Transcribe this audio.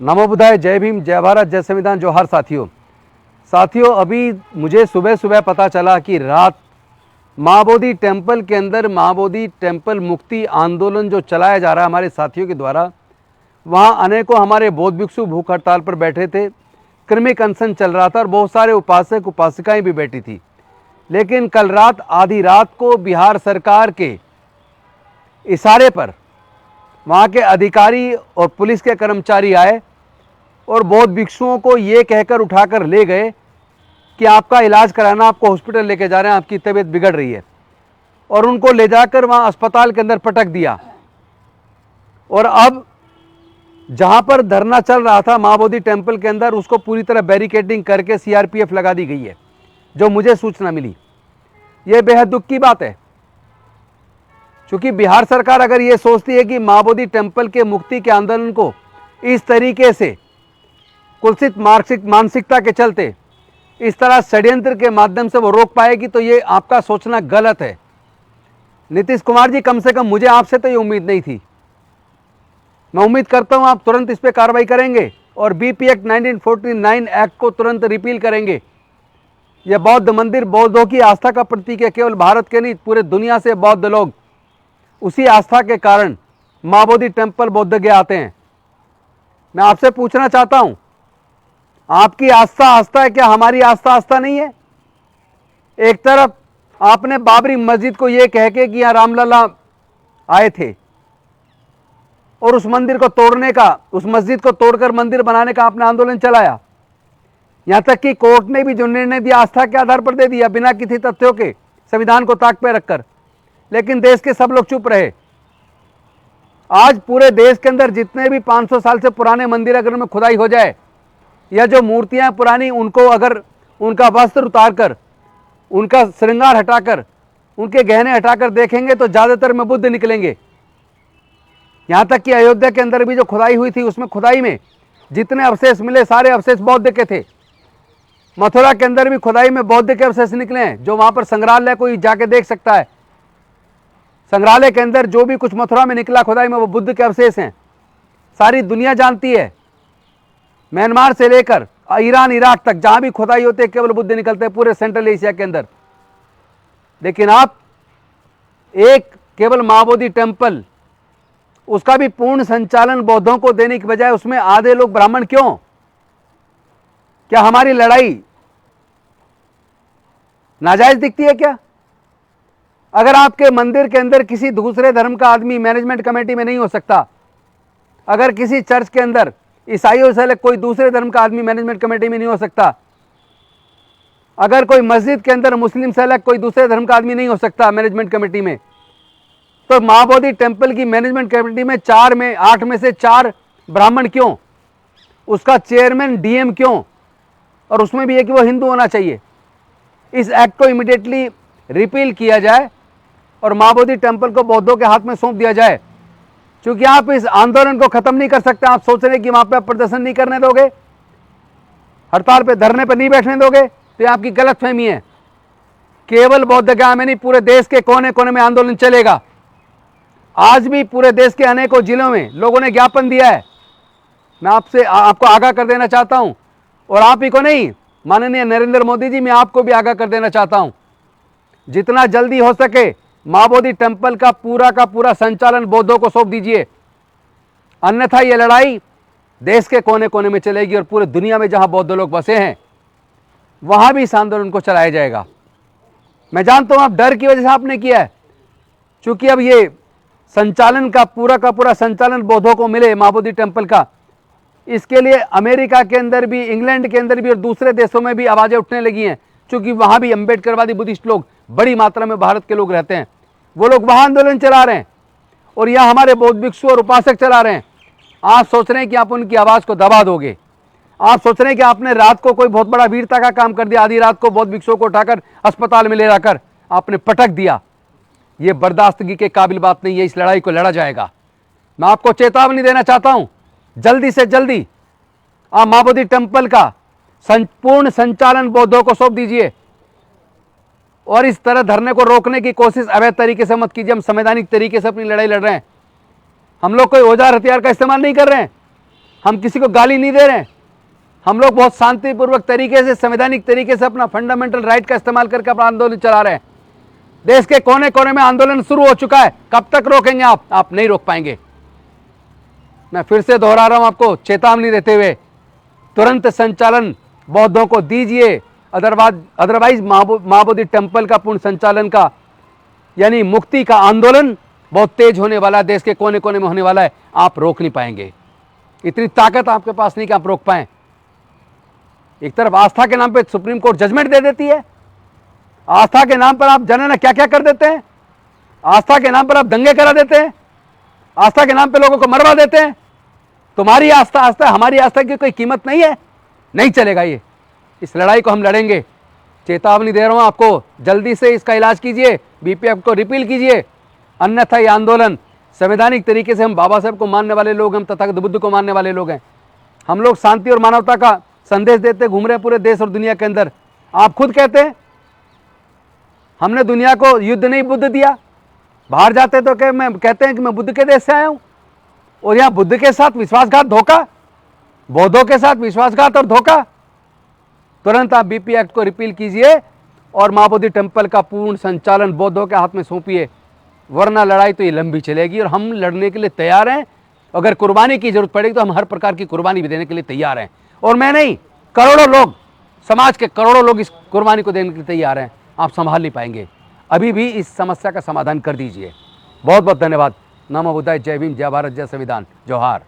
नमो बुद्धाय, जय भीम, जय भारत, जय संविधान, जोहार साथियों। अभी मुझे सुबह सुबह पता चला कि रात महाबोधि टेम्पल के अंदर महाबोधि टेम्पल मुक्ति आंदोलन जो चलाया जा रहा है हमारे साथियों के द्वारा, वहाँ अनेकों हमारे बौद्ध भिक्षु भूख हड़ताल पर बैठे थे। क्रमिक अनशन चल रहा था और बहुत सारे उपासक उपासिकाएं भी बैठी थी। लेकिन कल रात आधी रात को बिहार सरकार के इशारे पर वहाँ के अधिकारी और पुलिस के कर्मचारी आए और बौद्ध भिक्षुओं को ये कहकर उठाकर ले गए कि आपका इलाज कराना, आपको हॉस्पिटल लेके जा रहे हैं, आपकी तबीयत बिगड़ रही है। और उनको ले जाकर वहाँ अस्पताल के अंदर पटक दिया। और अब जहाँ पर धरना चल रहा था महाबोधि टेम्पल के अंदर, उसको पूरी तरह बैरिकेडिंग करके सीआरपीएफ लगा दी गई है, जो मुझे सूचना मिली। ये बेहद दुख की बात है, क्योंकि बिहार सरकार अगर ये सोचती है कि महाबोधि टेम्पल के मुक्ति के आंदोलन को इस तरीके से कुत्सित मानसिकता के चलते इस तरह षड्यंत्र के माध्यम से वो रोक पाएगी, तो ये आपका सोचना गलत है। नीतीश कुमार जी, कम से कम मुझे आपसे तो ये उम्मीद नहीं थी। मैं उम्मीद करता हूं आप तुरंत इस पर कार्रवाई करेंगे और बीपी एक्ट 1949 एक्ट को तुरंत रिपील करेंगे। यह बौद्ध मंदिर बौद्धों की आस्था का प्रतीक है। केवल भारत के नहीं, पूरे दुनिया से बौद्ध लोग उसी आस्था के कारण महाबोधि टेम्पल बौद्ध गया आते हैं। मैं आपसे पूछना चाहता हूं, आपकी आस्था आस्था है क्या? हमारी आस्था आस्था नहीं है? एक तरफ आपने बाबरी मस्जिद को यह कह के कि यहां रामलला आए थे और उस मंदिर को तोड़ने का, उस मस्जिद को तोड़कर मंदिर बनाने का आपने आंदोलन चलाया। यहां तक कि कोर्ट ने भी जो निर्णय दिया आस्था के आधार पर दे दिया, बिना किसी तथ्यों के, संविधान को ताक पे रखकर। लेकिन देश के सब लोग चुप रहे। आज पूरे देश के अंदर जितने भी 500 साल से पुराने मंदिर अगर उनमें खुदाई हो जाए, या जो मूर्तियां पुरानी, उनको अगर उनका वस्त्र उतारकर, उनका श्रृंगार हटाकर, उनके गहने हटाकर देखेंगे तो ज्यादातर में बुद्ध निकलेंगे। यहां तक कि अयोध्या के अंदर भी जो खुदाई हुई थी, उसमें खुदाई में जितने अवशेष मिले सारे अवशेष बौद्ध के थे। मथुरा के अंदर भी खुदाई में बौद्ध के अवशेष निकले हैं, जो वहां पर संग्रहालय कोई जाके देख सकता है। संग्रहालय के अंदर जो भी कुछ मथुरा में निकला खुदाई में, वो बुद्ध के अवशेष हैं। सारी दुनिया जानती है, म्यांमार से लेकर ईरान इराक तक जहां भी खुदाई होती है केवल बुद्ध निकलते हैं, पूरे सेंट्रल एशिया के अंदर। लेकिन आप एक केवल महाबोधि टेम्पल, उसका भी पूर्ण संचालन बौद्धों को देने की बजाय उसमें आधे लोग ब्राह्मण क्यों? क्या हमारी लड़ाई नाजायज दिखती है क्या? अगर आपके मंदिर के अंदर किसी दूसरे धर्म का आदमी मैनेजमेंट कमेटी में नहीं हो सकता, अगर किसी चर्च के अंदर ईसाइयों से अलग कोई दूसरे धर्म का आदमी मैनेजमेंट कमेटी में नहीं हो सकता, अगर कोई मस्जिद के अंदर मुस्लिम से अलग कोई दूसरे धर्म का आदमी नहीं हो सकता मैनेजमेंट कमेटी में, तो महाबोधि टेम्पल की मैनेजमेंट कमेटी में 8 में से 4 ब्राह्मण क्यों? उसका चेयरमैन डीएम क्यों? और उसमें भी है कि वो हिंदू होना चाहिए। इस एक्ट को इमीडिएटली रिपील किया जाए और महाबोधि टेम्पल को बौद्धों के हाथ में सौंप दिया जाए। क्योंकि आप इस आंदोलन को खत्म नहीं कर सकते। आप सोच रहे हैं कि वहां पे आप प्रदर्शन नहीं करने दोगे, हड़ताल पे, धरने पे नहीं बैठने दोगे, तो ये आपकी गलतफहमी है। केवल बौद्ध गया में नहीं, पूरे देश के कोने कोने में आंदोलन चलेगा। आज भी पूरे देश के अनेकों जिलों में लोगों ने ज्ञापन दिया है। मैं आपको आगाह कर देना चाहता हूं, और आप ही को नहीं, माननीय नरेंद्र मोदी जी, मैं आपको भी आगाह कर देना चाहता हूं, जितना जल्दी हो सके महाबोधि टेम्पल का पूरा संचालन बौद्धों को सौंप दीजिए। अन्यथा यह लड़ाई देश के कोने कोने में चलेगी और पूरे दुनिया में जहां बौद्ध लोग बसे हैं वहां भी इस आंदोलन को चलाया जाएगा। मैं जानता हूं आप डर की वजह से आपने किया है, क्योंकि अब ये संचालन का पूरा संचालन बौद्धों को मिले महाबोधि टेम्पल का। इसके लिए अमेरिका के अंदर भी, इंग्लैंड के अंदर भी और दूसरे देशों में भी आवाजें उठने लगी हैं, क्योंकि वहां भी अम्बेडकरवादी बुद्धिस्ट लोग बड़ी मात्रा में भारत के लोग रहते हैं। वो लोग वहां आंदोलन चला रहे हैं और यहां हमारे बौद्ध भिक्षु और उपासक चला रहे हैं। आप सोच रहे हैं कि आप उनकी आवाज को दबा दोगे। आप सोच रहे हैं कि आपने रात को कोई बहुत बड़ा वीरता का काम कर दिया, आधी रात को बौद्ध भिक्षुओं को उठाकर अस्पताल में ले जाकर आपने पटक दिया। यह बर्दाश्तगी के काबिल बात नहीं है। इस लड़ाई को लड़ा जाएगा। मैं आपको चेतावनी देना चाहता हूं, जल्दी से जल्दी आप महाबोधि टेम्पल का पूर्ण संचालन बौद्धों को सौंप दीजिए और इस तरह धरने को रोकने की कोशिश अवैध तरीके से मत कीजिए। हम संवैधानिक तरीके से अपनी लड़ाई लड़ रहे हैं। हम लोग कोई औजार हथियार का इस्तेमाल नहीं कर रहे हैं। हम किसी को गाली नहीं दे रहे हैं। हम लोग बहुत शांतिपूर्वक तरीके से, संवैधानिक तरीके से अपना फंडामेंटल राइट का इस्तेमाल करके अपना आंदोलन चला रहे हैं। देश के कोने कोने में आंदोलन शुरू हो चुका है। कब तक रोकेंगे आप नहीं रोक पाएंगे। मैं फिर से दोहरा रहा हूं आपको, चेतावनी देते हुए, तुरंत संचालन बौद्धों को दीजिए, अदरवाइज महाबोधि टेम्पल का पूर्ण संचालन का यानी मुक्ति का आंदोलन बहुत तेज होने वाला है, देश के कोने कोने में होने वाला है। आप रोक नहीं पाएंगे। इतनी ताकत आपके पास नहीं कि आप रोक पाएं। एक तरफ आस्था के नाम पे सुप्रीम कोर्ट जजमेंट दे देती है, आस्था के नाम पर आप जाने ना क्या क्या कर देते हैं, आस्था के नाम पर आप दंगे करा देते हैं, आस्था के नाम पे लोगों को मरवा देते हैं। तुम्हारी आस्था आस्था, हमारी आस्था की कोई कीमत नहीं है। नहीं चलेगा ये। इस लड़ाई को हम लड़ेंगे। चेतावनी दे रहा हूं आपको, जल्दी से इसका इलाज कीजिए, बीपीएफ को रिपील कीजिए, अन्यथा ये आंदोलन संवैधानिक तरीके से, हम बाबा साहब को मानने वाले लोग, हम तथागत बुद्ध को मानने वाले लोग हैं। हम लोग शांति और मानवता का संदेश देते घूम रहे हैं पूरे देश और दुनिया के अंदर। आप खुद कहते हैं हमने दुनिया को युद्ध नहीं बुद्ध दिया। बाहर जाते तो कहते हैं कि मैं बुद्ध के देश से आया हूं, और यहां बुद्ध के साथ विश्वासघात, धोखा, बौद्धों के साथ विश्वासघात और धोखा। तुरंत आप बीपी एक्ट को रिपील कीजिए और महाबोधि टेम्पल का पूर्ण संचालन बौद्धों के हाथ में सौंपिए, वरना लड़ाई तो ये लंबी चलेगी। और हम लड़ने के लिए तैयार हैं। अगर कुर्बानी की जरूरत पड़ेगी तो हम हर प्रकार की कुर्बानी भी देने के लिए तैयार हैं। और मैं नहीं, करोड़ों लोग, समाज के करोड़ों लोग इस कुर्बानी को देने के लिए तैयार हैं। आप संभाल नहीं पाएंगे। अभी भी इस समस्या का समाधान कर दीजिए। बहुत बहुत धन्यवाद। नमो बुद्धाय। जय भीम, जय भारत, जय संविधान, जोहार।